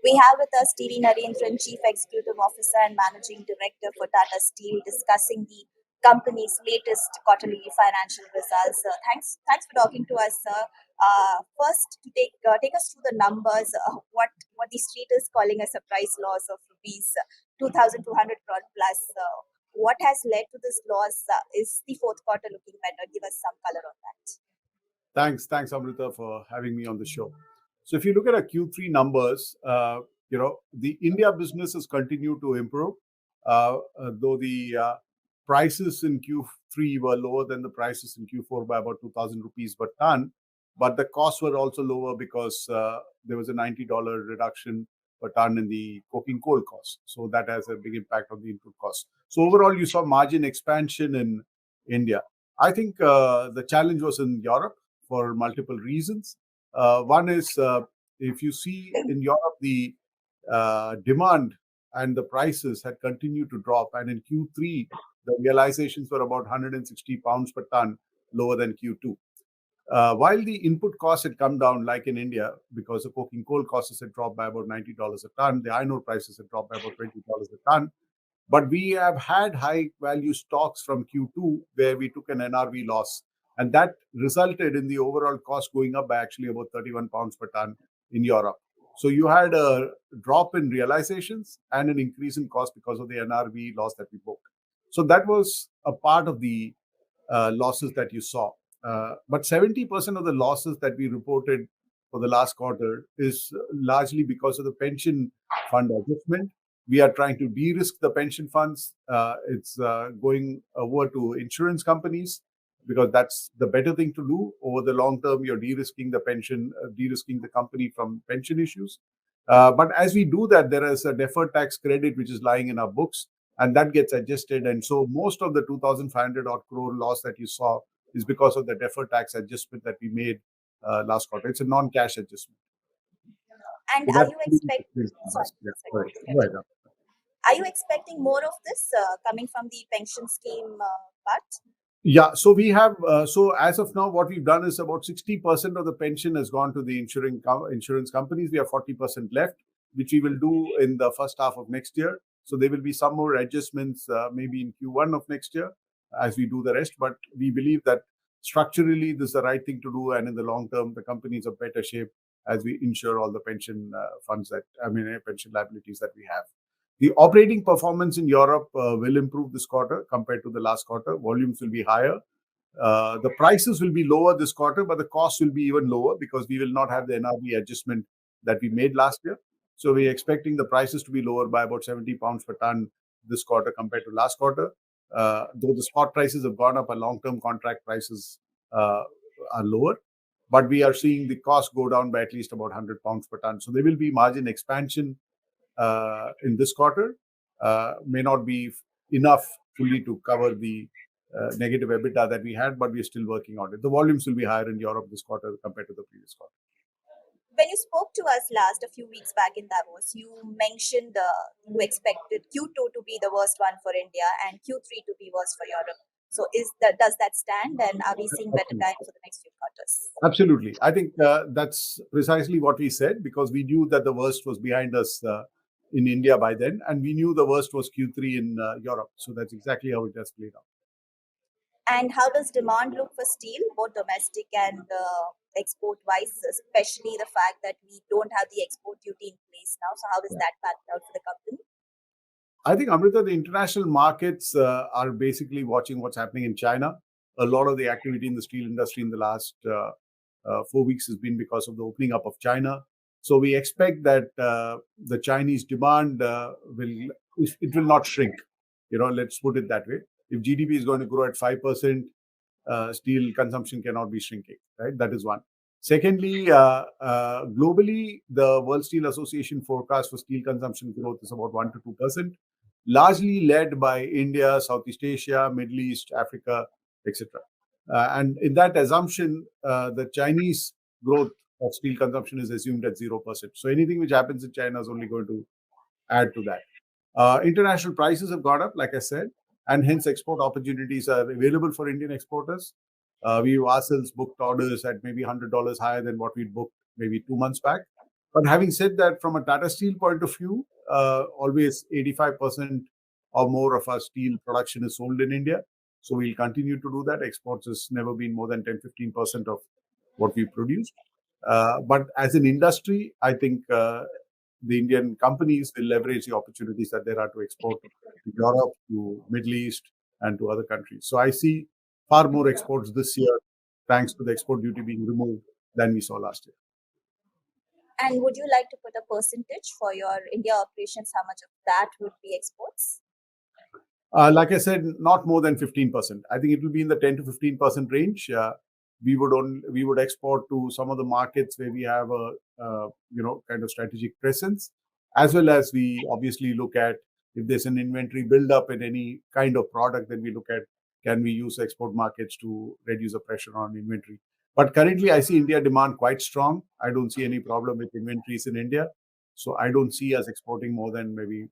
We have with us TD Narendran, Chief Executive Officer and Managing Director for Tata Steel, discussing the company's latest quarterly financial results. Thanks for talking to us, sir. First, to take us through the numbers, what the street is calling a surprise loss of rupees 2,200 crore plus. What has led to this loss? Is the fourth quarter looking better? Give us some color on that. Thanks, Amrita, for having me on the show. So if you look at our Q3 numbers, the India business has continued to improve, though the prices in Q3 were lower than the prices in Q4 by about 2,000 rupees per ton. But the costs were also lower because there was a $90 reduction per ton in the coking coal cost. So that has a big impact on the input cost. So overall, you saw margin expansion in India. I think the challenge was in Europe for multiple reasons. One is if you see in Europe, the demand and the prices had continued to drop. And in Q3, the realizations were about 160 pounds per ton lower than Q2. While the input costs had come down, like in India, because the coking coal costs had dropped by about $90 a ton, the iron ore prices had dropped by about $20 a ton. But we have had high value stocks from Q2 where we took an NRV loss. And that resulted in the overall cost going up by actually about 31 pounds per ton in Europe. So you had a drop in realizations and an increase in cost because of the NRV loss that we booked. So that was a part of the losses that you saw. But 70% of the losses that we reported for the last quarter is largely because of the pension fund adjustment. We are trying to de-risk the pension funds. It's going over to insurance companies because that's the better thing to do. Over the long term, you're de-risking the pension, de-risking the company from pension issues. But as we do that, there is a deferred tax credit which is lying in our books, and that gets adjusted. And so most of the 2,500 odd crore loss that you saw is because of the deferred tax adjustment that we made last quarter. It's a non-cash adjustment. And so are you expecting? Are you expecting more of this coming from the pension scheme part? Yeah, so we have, so as of now, what we've done is about 60% of the pension has gone to the insurance companies. We have 40% left, which we will do in the first half of next year. So there will be some more adjustments maybe in Q1 of next year as we do the rest. But we believe that structurally, this is the right thing to do. And in the long term, the company is in better shape as we insure all the pension pension liabilities that we have. The operating performance in Europe will improve this quarter compared to the last quarter. Volumes will be higher. The prices will be lower this quarter, but the costs will be even lower because we will not have the NRV adjustment that we made last year. So we're expecting the prices to be lower by about 70 pounds per ton this quarter compared to last quarter. Though the spot prices have gone up, our long-term contract prices are lower. But we are seeing the cost go down by at least about 100 pounds per ton. So there will be margin expansion in this quarter. May not be enough fully to cover the negative EBITDA that we had, but we're still working on it. The volumes will be higher in Europe this quarter compared to the previous quarter. When you spoke to us a few weeks back in Davos, you mentioned you expected Q2 to be the worst one for India and Q3 to be worse for Europe. So does that stand, and are we seeing better times for the next few quarters? Absolutely. I think that's precisely what we said because we knew that the worst was behind us in India by then, and we knew the worst was Q3 in Europe. So that's exactly how it has played out. And how does demand look for steel, both domestic and export-wise, especially the fact that we don't have the export duty in place now? So how does that pan out for the company? I think, Amrita, the international markets are basically watching what's happening in China. A lot of the activity in the steel industry in the last 4 weeks has been because of the opening up of China. So we expect that the Chinese demand will not shrink. Let's put it that way. If GDP is going to grow at 5%, steel consumption cannot be shrinking, right? That is one. Secondly, globally, the World Steel Association forecast for steel consumption growth is about 1 to 2%, largely led by India, Southeast Asia, Middle East, Africa, etc. And in that assumption, the Chinese growth of steel consumption is assumed at 0%. So anything which happens in China is only going to add to that. International prices have gone up, like I said, and hence export opportunities are available for Indian exporters. We ourselves booked orders at maybe $100 higher than what we'd booked maybe 2 months back. But having said that, from a Tata Steel point of view, always 85% or more of our steel production is sold in India. So we'll continue to do that. Exports has never been more than 10-15% of what we produce. But as an industry, I think the Indian companies will leverage the opportunities that there are to export to Europe, to Middle East, and to other countries. So I see far more exports this year, thanks to the export duty being removed, than we saw last year. And would you like to put a percentage for your India operations? How much of that would be exports? Like I said, not more than 15%. I think it will be in the 10 to 15% range. We would export to some of the markets where we have a kind of strategic presence, as well as we obviously look at if there's an inventory buildup in any kind of product. Then we look at, can we use export markets to reduce the pressure on inventory. But currently, I see India demand quite strong. I don't see any problem with inventories in India. So I don't see us exporting more than maybe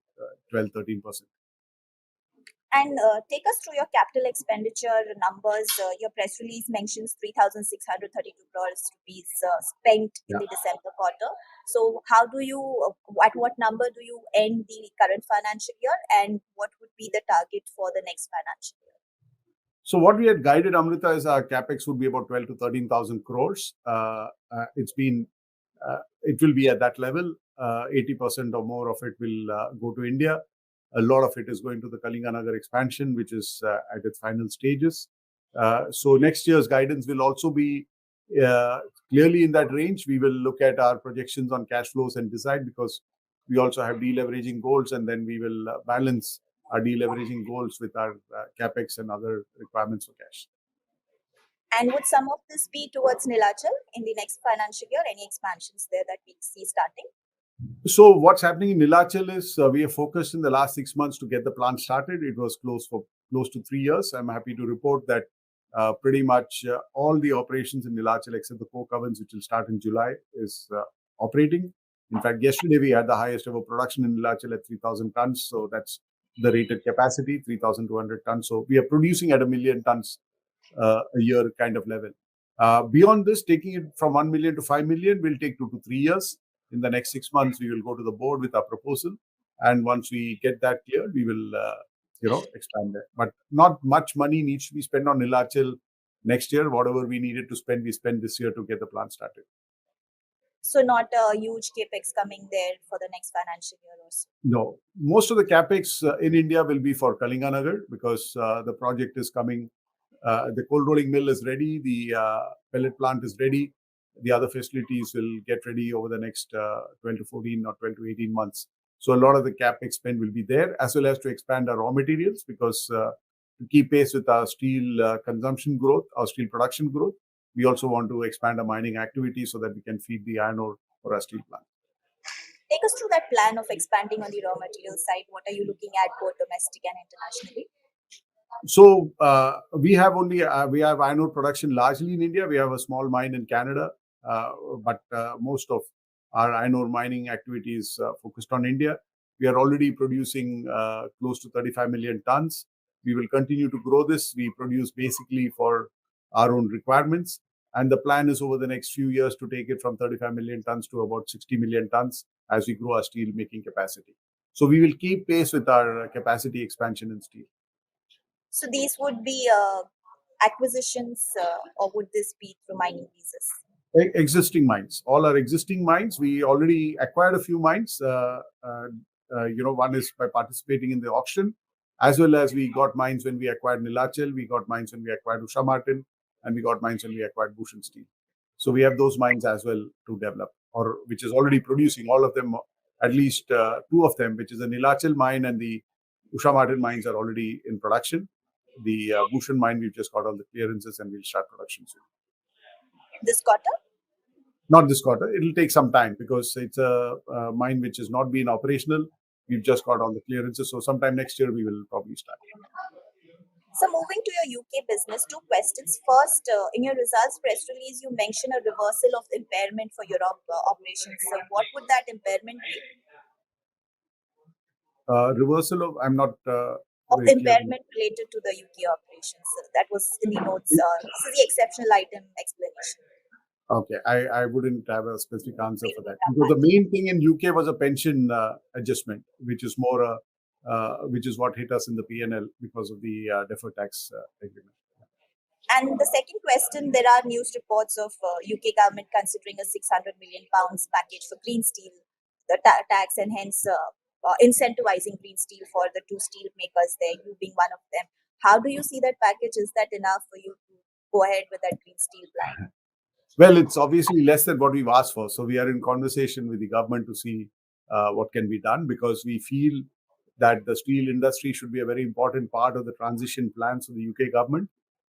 12-13%. And take us through your capital expenditure numbers. Your press release mentions 3,632 crores rupees spent in Yeah. the December quarter. So, how do you, at what number do you end the current financial year, and what would be the target for the next financial year? So what we had guided, Amrita, is our capex would be about 12 to 13,000 crores. It will be at that level. 80% or more of it will go to India. A lot of it is going to the Kalinganagar expansion, which is at its final stages. So next year's guidance will also be uh, clearly in that range. We will look at our projections on cash flows and decide, because we also have deleveraging goals, and then we will balance our deleveraging goals with our capex and other requirements for cash. And would some of this be towards Nilachal in the next financial year? Any expansions there that we see starting? So what's happening in Nilachal is we have focused in the last 6 months to get the plant started. It was closed for close to 3 years. I'm happy to report that pretty much all the operations in Nilachal, except the coke ovens, which will start in July, is operating. In fact, yesterday we had the highest ever production in Nilachal at 3,000 tons. So that's the rated capacity, 3,200 tons. So we are producing at 1 million tons a year kind of level. Beyond this, taking it from 1 million to 5 million will take 2 to 3 years. In the next 6 months, we will go to the board with our proposal, and once we get that cleared, we will expand it. But not much money needs to be spent on Nilachal next year. Whatever we needed to spend, we spend this year to get the plant started. So, not a huge capex coming there for the next financial year or so. No, most of the capex in India will be for Kalinganagar, because the project is coming. The cold rolling mill is ready. The pellet plant is ready. The other facilities will get ready over the next 12 to 14 or 12 to 18 months. So a lot of the capex spend will be there, as well as to expand our raw materials, because to keep pace with our steel consumption growth, our steel production growth, we also want to expand our mining activity so that we can feed the iron ore for our steel plant. Take us through that plan of expanding on the raw material side. What are you looking at both domestic and internationally? So we have iron ore production largely in India. We have a small mine in Canada, but most of our iron ore mining activities focused on India. We are already producing close to 35 million tons. We will continue to grow this. We produce basically for our own requirements, and the plan is over the next few years to take it from 35 million tons to about 60 million tons as we grow our steel making capacity. So we will keep pace with our capacity expansion in steel. So, these would be acquisitions, or would this be through mining leases? Existing mines, all our existing mines. We already acquired a few mines. One is by participating in the auction, as well as we got mines when we acquired Nilachal, we got mines when we acquired Usha Martin, and we got mines when we acquired Bhushan Steel. So we have those mines as well to develop, or which is already producing. All of them, at least two of them, which is the Nilachal mine and the Usha Martin mines, are already in production. The Bhushan mine, we've just got all the clearances and we'll start production soon. This quarter? Not this quarter. It'll take some time, because it's a mine which has not been operational. We've just got all the clearances. So sometime next year, we will probably start. So, moving to your UK business, two questions. First, in your results press release, you mention a reversal of impairment for Europe operations. So, what would that impairment be? Reversal of, I'm not Of very clear. impairment related to the UK operations. That was in the notes. This is the exceptional item explanation. Okay, I wouldn't have a specific answer We for don't that have because the much. main thing in UK was a pension adjustment, which is more which is what hit us in the PNL because of the deferred tax agreement. And the second question, there are news reports of UK government considering a 600 million pounds package for green steel, the tax, and hence incentivizing green steel for the two steel makers there, you being one of them. How do you see that package? Is that enough for you to go ahead with that green steel plan? Well, it's obviously less than what we've asked for. So we are in conversation with the government to see what can be done because we feel that the steel industry should be a very important part of the transition plans of the UK government.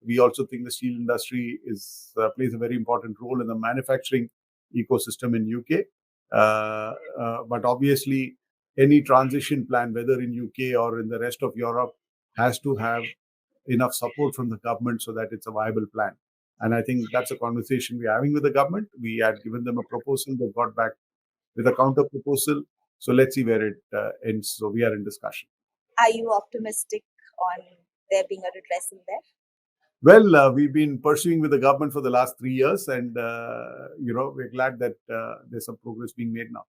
We also think the steel industry is plays a very important role in the manufacturing ecosystem in UK. But obviously, any transition plan, whether in UK or in the rest of Europe, has to have enough support from the government so that it's a viable plan. And I think that's a conversation we're having with the government. We had given them a proposal, they got back with a counter proposal. So let's see where it ends. So we are in discussion. Are you optimistic on there being a redressal there? Well, we've been pursuing with the government for the last 3 years, and we're glad that there's some progress being made now.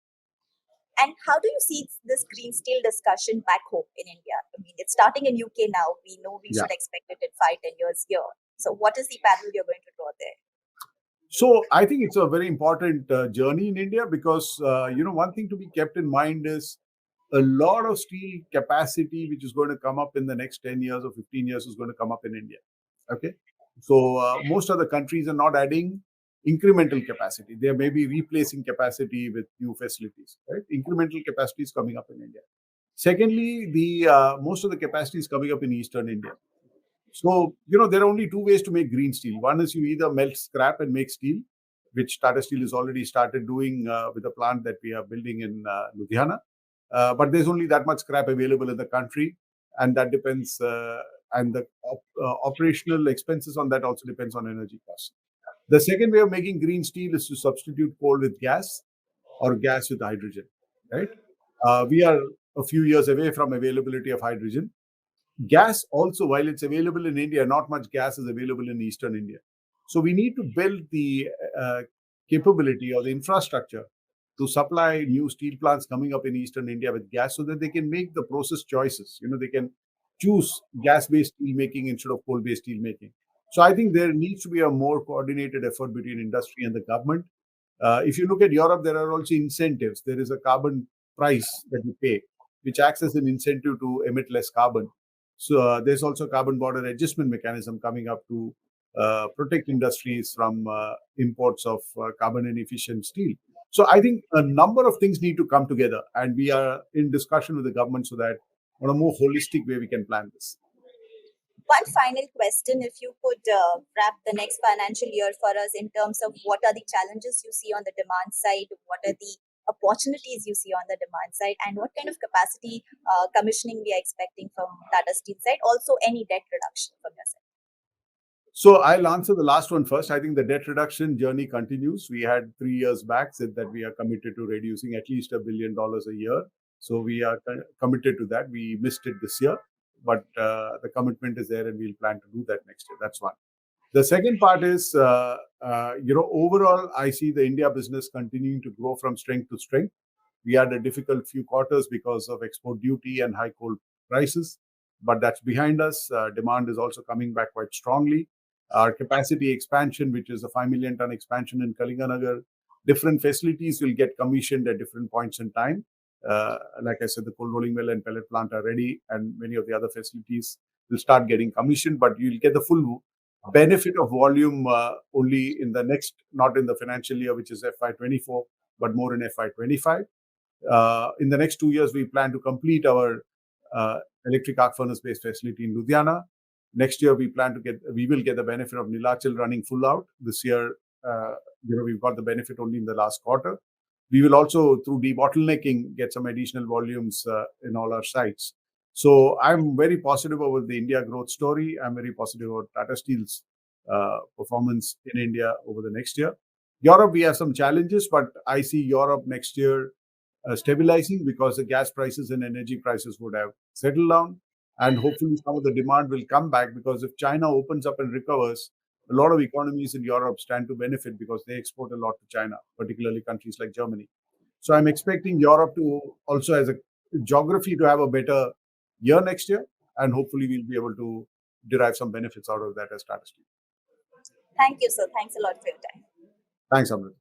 And how do you see this green steel discussion back home in India? I mean, it's starting in UK now. We know we Yeah. should expect it in 5, 10 years here. So, what is the parallel you're going to draw there? So I think it's a very important journey in India because one thing to be kept in mind is a lot of steel capacity which is going to come up in the next 10 years or 15 years is going to come up in India. Okay. So most of the countries are not adding incremental capacity. They may be replacing capacity with new facilities, right? Incremental capacity is coming up in India. Secondly, the most of the capacity is coming up in Eastern India. So, there are only two ways to make green steel. One is you either melt scrap and make steel, which Tata Steel has already started doing with a plant that we are building in Ludhiana. But there's only that much scrap available in the country, and that depends, and the operational expenses on that also depends on energy costs. The second way of making green steel is to substitute coal with gas or gas with hydrogen, right? We are a few years away from availability of hydrogen. Gas also, while it's available in India, not much gas is available in Eastern India. So we need to build the capability or the infrastructure to supply new steel plants coming up in Eastern India with gas so that they can make the process choices. They can choose gas-based steel making instead of coal-based steel making. So I think there needs to be a more coordinated effort between industry and the government. If you look at Europe, there are also incentives. There is a carbon price that you pay, which acts as an incentive to emit less carbon. So there's also a carbon border adjustment mechanism coming up to protect industries from imports of carbon inefficient steel. So I think a number of things need to come together, and we are in discussion with the government so that on a more holistic way we can plan this. One final question, if you could wrap the next financial year for us in terms of what are the challenges you see on the demand side, what are the opportunities you see on the demand side, and what kind of capacity commissioning we are expecting from Tata Steel side, also any debt reduction from your side. So I'll answer the last one first. I think the debt reduction journey continues. We had 3 years back said that we are committed to reducing at least $1 billion a year. So we are committed to that. We missed it this year, but the commitment is there, and we'll plan to do that next year. That's one. The second part is, overall, I see the India business continuing to grow from strength to strength. We had a difficult few quarters because of export duty and high coal prices, but that's behind us. Demand is also coming back quite strongly. Our capacity expansion, which is a 5 million ton expansion in Kalinganagar, different facilities will get commissioned at different points in time. Like I said, the cold rolling mill and pellet plant are ready, and many of the other facilities will start getting commissioned, but you'll get the full benefit of volume only in the next, not in the financial year, which is FY24, but more in FY25. In the next 2 years, we plan to complete our electric arc furnace based facility in Ludhiana. Next year, we will get the benefit of Nilachal running full out. This year, we've got the benefit only in the last quarter. We will also, through debottlenecking, get some additional volumes in all our sites. So I'm very positive about the India growth story. I'm very positive about Tata Steel's performance in India over the next year. Europe, we have some challenges, but I see Europe next year stabilizing because the gas prices and energy prices would have settled down. And hopefully some of the demand will come back because if China opens up and recovers, a lot of economies in Europe stand to benefit because they export a lot to China, particularly countries like Germany. So I'm expecting Europe to also, as a geography, to have a better year next year, and hopefully we'll be able to derive some benefits out of that as Tata Steel. Thank you, sir. Thanks a lot for your time. Thanks, Amrit.